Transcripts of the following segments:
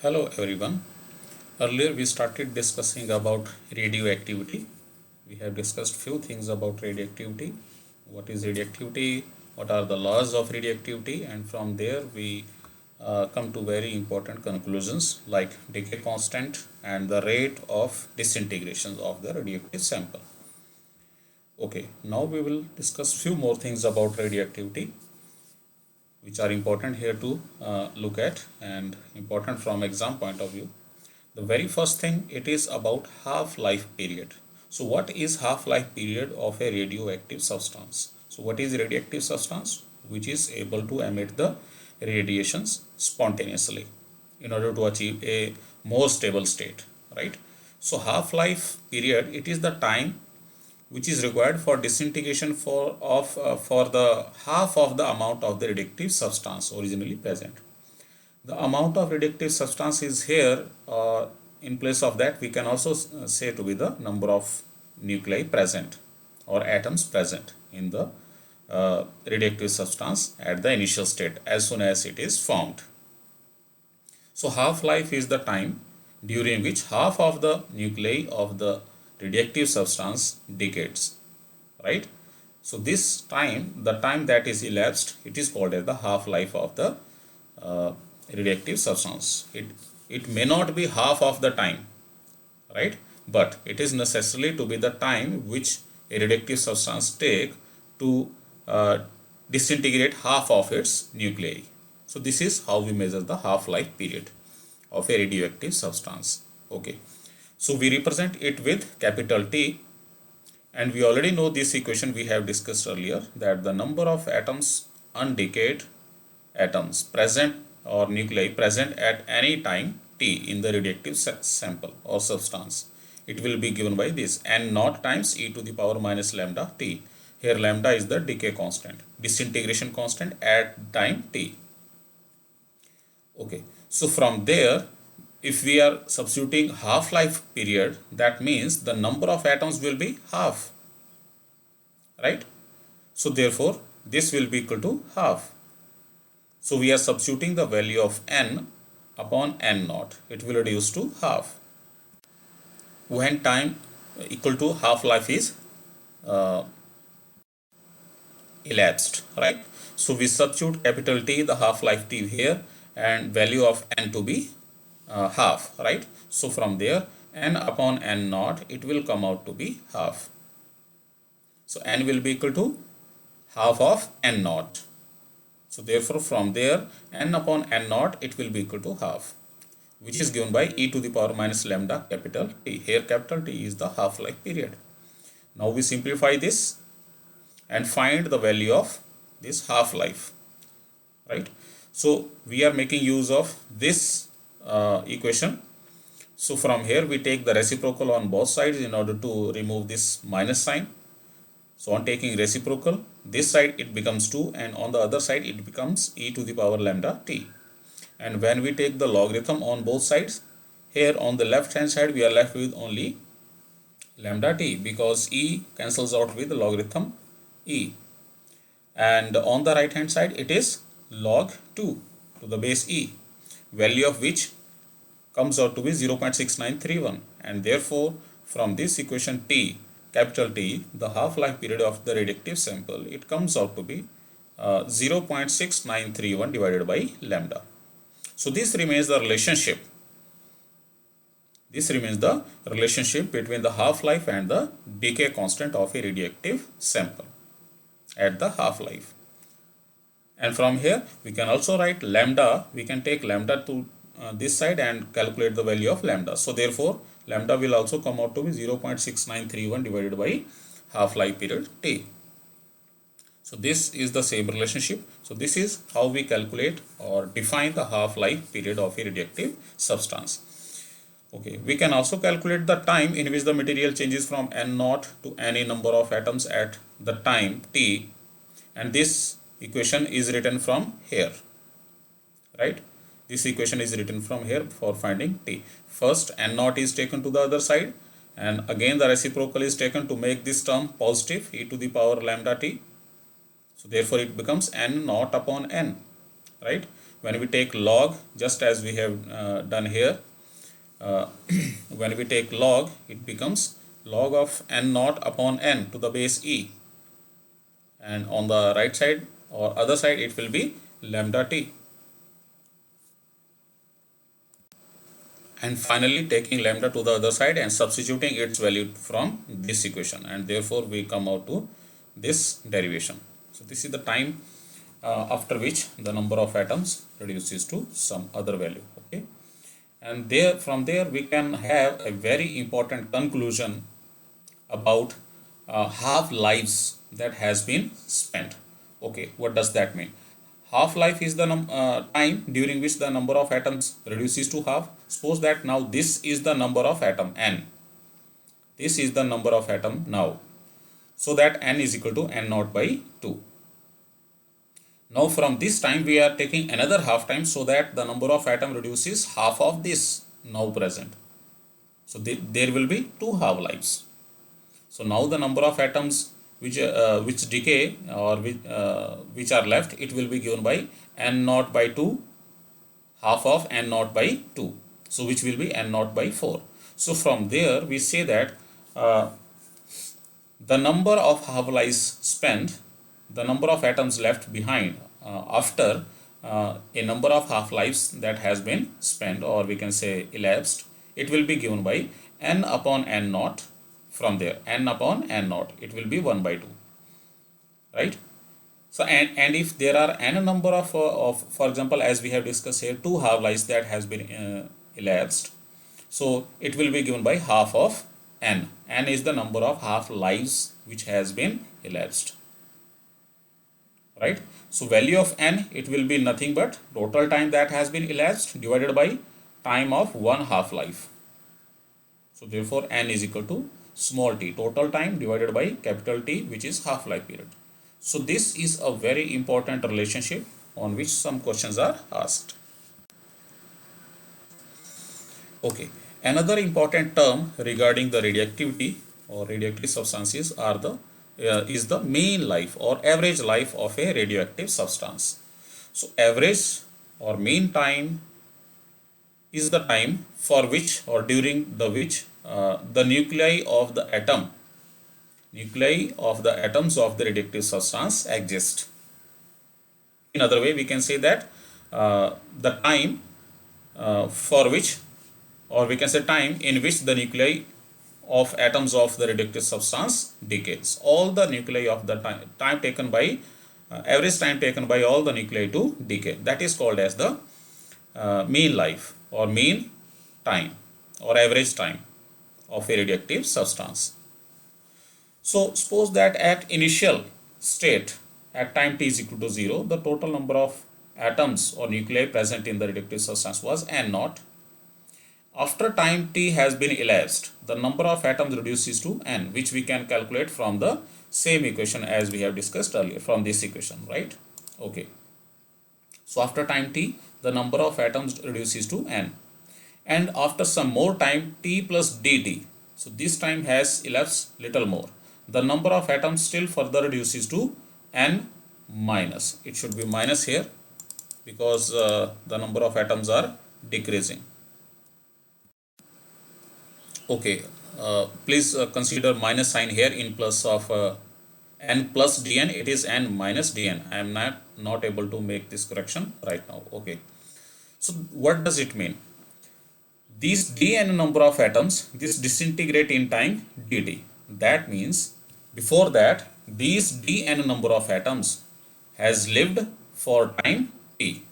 Hello everyone. Earlier we started discussing about radioactivity. We have discussed few things about radioactivity. What is radioactivity? What are the laws of radioactivity? And from there we come to very important conclusions like decay constant and the rate of disintegration of the radioactive sample. Okay, now we will discuss few more things about radioactivity, which are important here to look at and important from exam point of view. The very first thing, it is about half-life period. So what is half-life period of a radioactive substance? So what is radioactive substance? Which is able to emit the radiations spontaneously in order to achieve a more stable state, right? So half-life period, it is the time which is required for disintegration for the half of the amount of the radioactive substance originally present. The amount of radioactive substance is here. In place of that, we can also say to be the number of nuclei present or atoms present in the radioactive substance at the initial state as soon as it is formed. So half-life is the time during which half of the nuclei of the radioactive substance decays, right? So this time, the time that is elapsed, it is called as the half-life of the radioactive substance. It may not be half of the time, right? But it is necessarily to be the time which a radioactive substance take to disintegrate half of its nuclei. So this is how we measure the half-life period of a radioactive substance. Okay. So we represent it with capital T, and we already know this equation we have discussed earlier, that the number of atoms, undecayed atoms present or nuclei present at any time t in the radioactive sample or substance, it will be given by this n naught times e to the power minus lambda t. Here lambda is the decay constant, disintegration constant at time t. Okay, so from there, if we are substituting half-life period, that means the number of atoms will be half, right? So therefore this will be equal to half. So we are substituting the value of n upon n naught. It will reduce to half when time equal to half-life is elapsed, right? So we substitute capital T, the half-life T here, and value of n to be half, right? So from there, n upon n naught, it will come out to be half. So n will be equal to half of n naught. So therefore from there, n upon n naught, it will be equal to half, which is given by e to the power minus lambda capital T. Here capital T is the half-life period. Now we simplify this and find the value of this half-life, right? So we are making use of this equation. So from here we take the reciprocal on both sides in order to remove this minus sign. So on taking reciprocal, this side it becomes 2 and on the other side it becomes e to the power lambda t. And when we take the logarithm on both sides, here on the left hand side we are left with only lambda t because e cancels out with the logarithm e. And on the right hand side it is log 2 to the base e, value of which comes out to be 0.6931, and therefore from this equation T, capital T, the half-life period of the radioactive sample, it comes out to be 0.6931 divided by lambda. So this remains the relationship. This remains the relationship between the half-life and the decay constant of a radioactive sample at the half-life. And from here we can also write lambda. We can take lambda to this side and calculate the value of lambda. So therefore lambda will also come out to be 0.6931 divided by half-life period t. So this is the same relationship. So this is how we calculate or define the half-life period of a radioactive substance. Okay, we can also calculate the time in which the material changes from n naught to any number of atoms at the time t, and this equation is written from here, right? This equation is written from here for finding t. First n naught is taken to the other side, and again the reciprocal is taken to make this term positive, e to the power lambda t. So therefore it becomes n naught upon n, right? when we take log, just as we have done here, uh, when we take log, it becomes log of n naught upon n to the base e, and on the right side or other side it will be lambda t. And finally taking lambda to the other side and substituting its value from this equation, and therefore we come out to this derivation. So this is the time after which the number of atoms reduces to some other value. Okay, and there, from there we can have a very important conclusion about half lives that has been spent. Okay, what does that mean? Half life is the time during which the number of atoms reduces to half. Suppose that now this is the number of atom n. This is the number of atom now. So that n is equal to n naught by 2. Now from this time we are taking another half time, so that the number of atom reduces half of this now present. So there will be two half lives. So now the number of atoms which decay or which are left, it will be given by n naught by 2, half of n naught by 2. So which will be n naught by 4. So from there we say that the number of half lives spent, the number of atoms left behind after a number of half lives that has been spent, or we can say elapsed, it will be given by n upon n naught. From there n upon n naught, it will be 1 by 2, right? So and if there are n number of for example, as we have discussed here, two half lives that has been elapsed, so it will be given by half of n. N is the number of half lives which has been elapsed, right? So value of n, it will be nothing but total time that has been elapsed divided by time of one half life. So therefore n is equal to small t, total time divided by capital T, which is half life period. So this is a very important relationship on which some questions are asked. Okay, another important term regarding the radioactivity or radioactive substances are the is the mean life or average life of a radioactive substance. So average or mean time is the time for which or during the which the nuclei of the atoms of the radioactive substance exist. In other way, we can say that the time for which, or we can say time in which the nuclei of atoms of the radioactive substance decays. All the nuclei of the time taken by average time taken by all the nuclei to decay, that is called as the mean life or mean time or average time of a radioactive substance. So suppose that at initial state, at time t is equal to 0, the total number of atoms or nuclei present in the radioactive substance was n naught. After time t has been elapsed, the number of atoms reduces to n, which we can calculate from the same equation as we have discussed earlier, from this equation, right? Okay. So after time t, the number of atoms reduces to n. And after some more time, t plus dt, so this time has elapsed little more, the number of atoms still further reduces to n minus. It should be minus here because the number of atoms are decreasing. Okay, please consider minus sign here in place of n plus dn. It is n minus dn. I am not able to make this correction right now. Okay, so what does it mean? These dn number of atoms, this disintegrate in time dt. That means before that these dn number of atoms has lived for time t,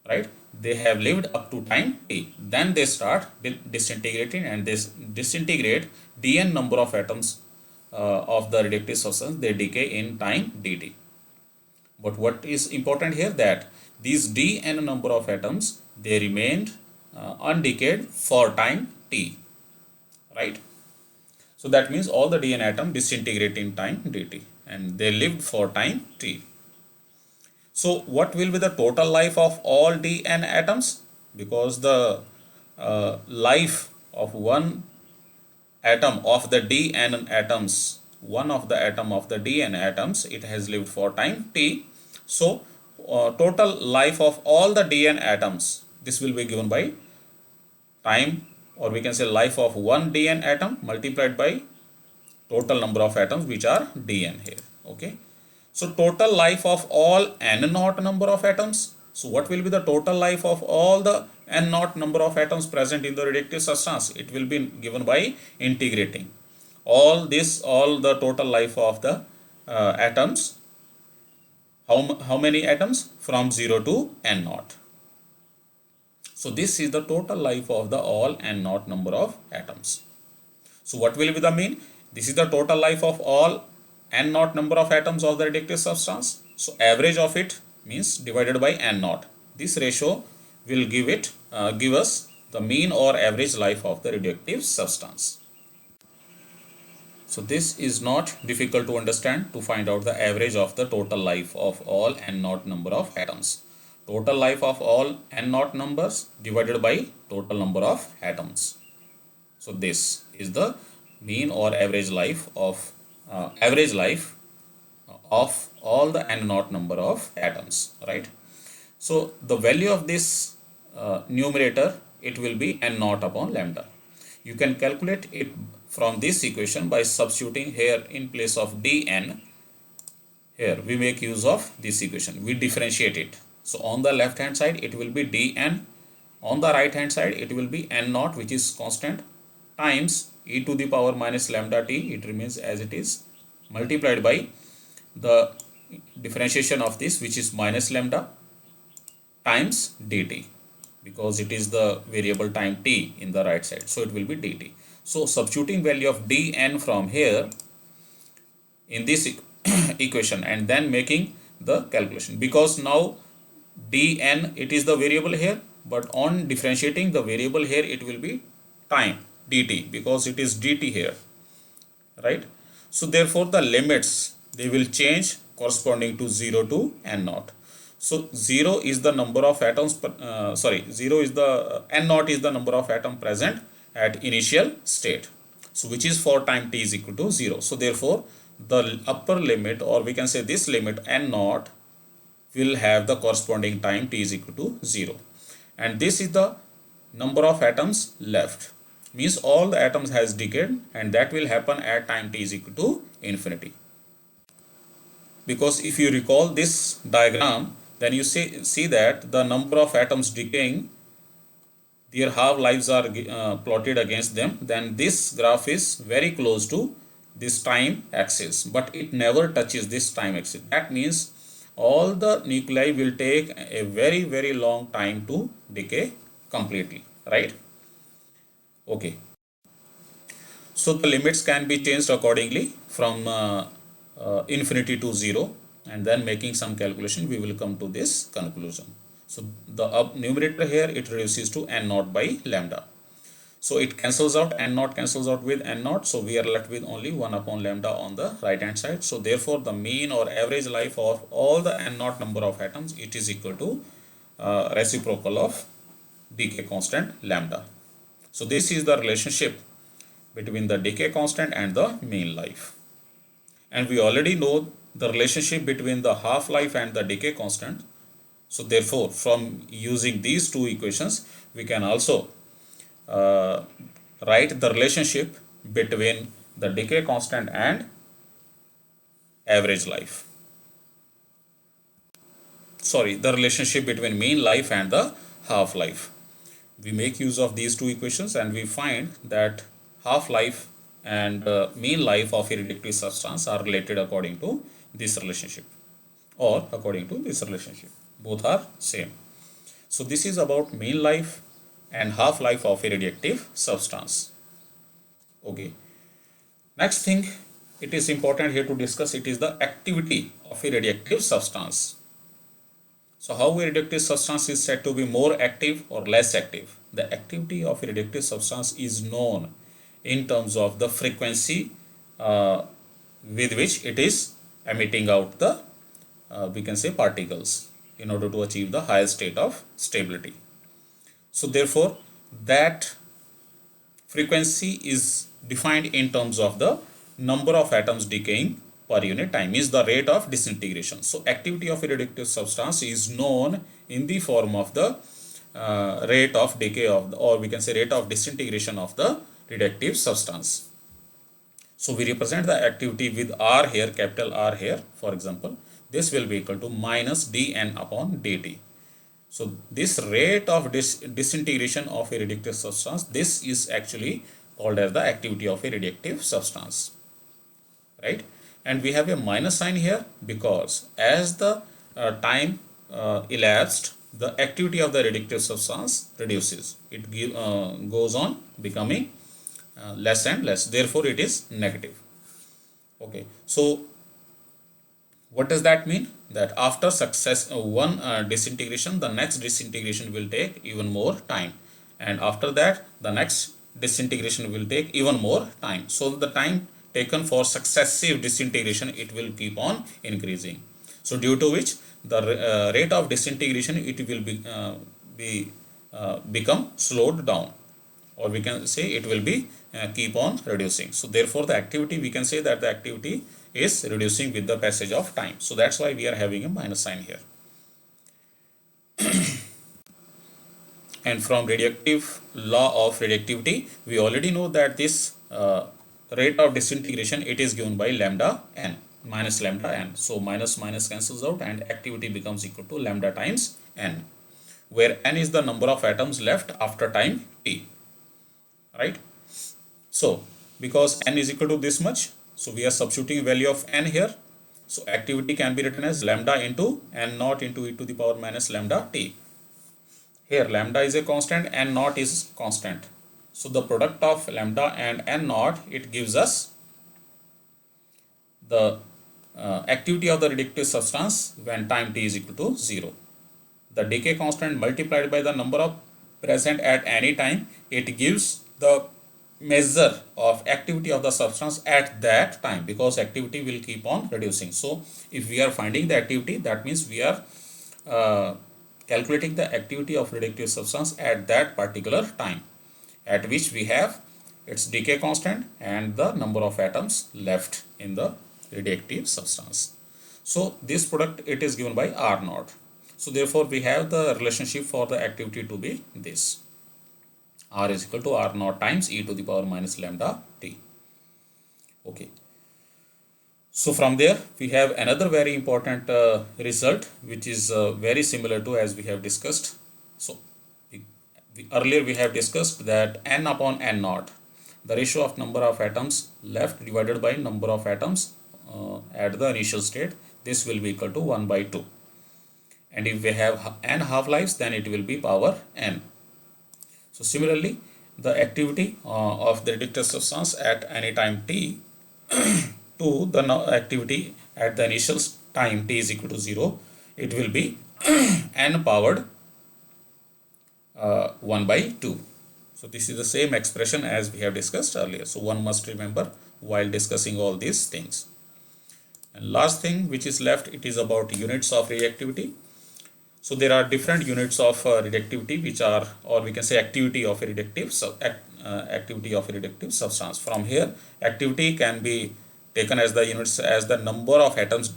right? They have lived up to time t. Then they start disintegrating, and this disintegrate dn number of atoms of the radioactive substance, they decay in time dt. But what is important here, that these dn number of atoms, they remained undecayed for time t, right? So that means all the dn atom disintegrate in time dt, and they lived for time t. So what will be the total life of all dn atoms? Because the life of one atom of the dn atoms, one of the atom of the dn atoms, it has lived for time t. So total life of all the Dn atoms. This will be given by time, or we can say life of one Dn atom multiplied by total number of atoms which are Dn here. Okay. So total life of all n naught number of atoms. So what will be the total life of all the n naught number of atoms present in the radioactive substance? It will be given by integrating all the total life of the atoms. How many atoms? From 0 to n naught. So this is the total life of the all n naught number of atoms. So what will be the mean? This is the total life of all n naught number of atoms of the radioactive substance. So average of it means divided by n naught. This ratio will give us the mean or average life of the radioactive substance. So this is not difficult to understand to find out the average of the total life of all n naught number of atoms. Total life of all n naught numbers divided by total number of atoms. So this is the mean or average life of all the n naught number of atoms, right? So the value of this numerator, it will be n naught upon lambda. You can calculate it from this equation by substituting here in place of dn. Here we make use of this equation, we differentiate it. So on the left hand side it will be dn, on the right hand side it will be n naught, which is constant, times e to the power minus lambda t, it remains as it is, multiplied by the differentiation of this, which is minus lambda, times dt, because it is the variable time t in the right side, so it will be dt. So substituting value of dn from here in this equation and then making the calculation, because now dn, it is the variable here, but on differentiating the variable here it will be time dt, because it is dt here, right? So therefore the limits, they will change corresponding to 0 to n naught. So 0 is the number of atoms, 0 is the n naught is the number of atom present at initial state, so which is for time t is equal to 0. So therefore the upper limit, or we can say this limit n naught, will have the corresponding time t is equal to 0, and this is the number of atoms left, means all the atoms has decayed, and that will happen at time t is equal to infinity. Because if you recall this diagram, then you see that the number of atoms decaying, their half-lives are plotted against them, then this graph is very close to this time axis, but it never touches this time axis. That means all the nuclei will take a very long time to decay completely, right? Okay. So the limits can be changed accordingly from infinity to 0, and then making some calculation we will come to this conclusion. So the numerator here, it reduces to n naught by lambda. So it cancels out, n naught cancels out with n naught, so we are left with only 1 upon lambda on the right hand side. So therefore the mean or average life of all the n naught number of atoms, it is equal to reciprocal of decay constant lambda. So this is the relationship between the decay constant and the mean life. And we already know the relationship between the half-life and the decay constant. So therefore from using these two equations we can also write the relationship between the decay constant and average life. Sorry, the relationship between mean life and the half-life. We make use of these two equations and we find that half-life and mean life of a radioactive substance are related according to this relationship, or according to this relationship. Both are same. So this is about mean life and half-life of a radioactive substance. Okay. Next thing, it is important here to discuss, it is the activity of a radioactive substance. So how a radioactive substance is said to be more active or less active? The activity of a radioactive substance is known in terms of the frequency with which it is emitting out the we can say particles in order to achieve the higher state of stability. So therefore that frequency is defined in terms of the number of atoms decaying per unit time, is the rate of disintegration. So activity of a radioactive substance is known in the form of the rate of decay of the, or we can say rate of disintegration of the radioactive substance. So we represent the activity with R here, capital R here, for example. This will be equal to minus dN upon dt. So this rate of disintegration of a radioactive substance, this is actually called as the activity of a radioactive substance, right? And we have a minus sign here because as the time elapsed, the activity of the radioactive substance reduces. It goes on becoming less and less. Therefore, it is negative. Okay. So what does that mean? That after one disintegration, the next disintegration will take even more time, and after that the next disintegration will take even more time. So the time taken for successive disintegration, it will keep on increasing. So due to which the rate of disintegration, it will become slowed down, or we can say it will be keep on reducing. So therefore the activity, we can say that the activity is reducing with the passage of time. So that's why we are having a minus sign here. And from radioactive law of radioactivity, we already know that this rate of disintegration, it is given by lambda n, minus lambda n. So minus minus cancels out and activity becomes equal to lambda times n, where n is the number of atoms left after time t, right? So because n is equal to this much, so we are substituting value of n here. So activity can be written as lambda into n naught into e to the power minus lambda t. Here lambda is a constant, n naught is constant. So the product of lambda and n naught, it gives us the activity of the radioactive substance when time t is equal to 0. The decay constant multiplied by the number of present at any time, it gives the measure of activity of the substance at that time, because activity will keep on reducing. So if we are finding the activity, that means we are calculating the activity of radioactive substance at that particular time, at which we have its decay constant and the number of atoms left in the radioactive substance. So this product, it is given by R naught. So therefore we have the relationship for the activity to be this: R is equal to R naught times e to the power minus lambda t. Okay. So from there we have another very important result, which is very similar to as we have discussed. So earlier we have discussed that n upon n naught, the ratio of number of atoms left divided by number of atoms at the initial state, this will be equal to 1 by 2. And if we have n half-lives, then it will be power n. So similarly, the activity of the radioactive substance at any time t to the activity at the initial time t is equal to 0, it will be n powered 1 by 2. So this is the same expression as we have discussed earlier. So one must remember while discussing all these things. And last thing which is left, it is about units of reactivity. So there are different units of reactivity which are, or we can say activity of a reactive substance. From here, activity can be taken as the units as the number of atoms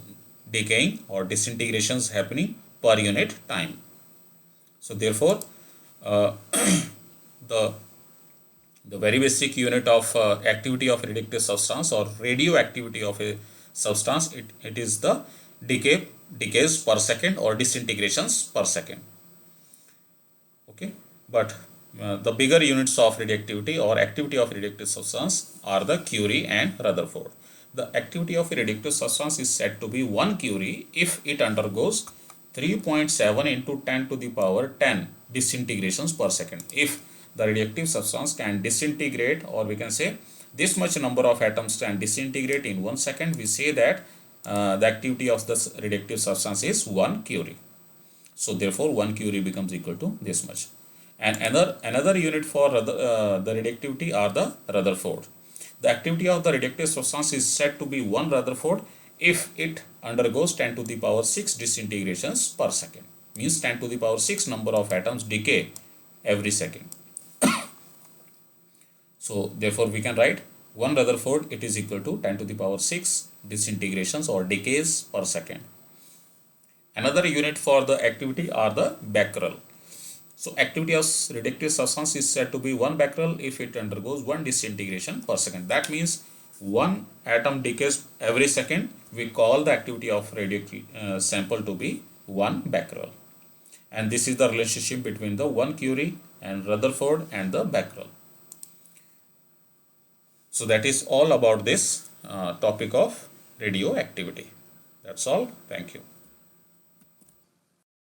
decaying or disintegrations happening per unit time. So therefore the very basic unit of activity of a reactive substance or radioactivity of a substance, it is the decays per second or disintegrations per second. Okay, but the bigger units of radioactivity or activity of radioactive substance are the Curie and Rutherford. The activity of a radioactive substance is said to be 1 Curie if it undergoes 3.7 into 10 to the power 10 disintegrations per second. If the radioactive substance can disintegrate, or we can say this much number of atoms can disintegrate in 1 second, we say that the activity of the radioactive substance is 1 Curie. So therefore 1 Curie becomes equal to this much. And another unit for the radioactivity are the Rutherford. The activity of the radioactive substance is said to be 1 Rutherford if it undergoes 10 to the power 6 disintegrations per second. Means 10 to the power 6 number of atoms decay every second. So therefore we can write 1 Rutherford, it is equal to 10 to the power 6 disintegrations or decays per second. Another unit for the activity are the becquerel. So activity of radioactive substance is said to be 1 becquerel if it undergoes 1 disintegration per second. That means 1 atom decays every second. We call the activity of radioactive sample to be 1 becquerel. And this is the relationship between the 1 Curie and Rutherford and the becquerel. So that is all about this topic of radioactivity. That's all. Thank you.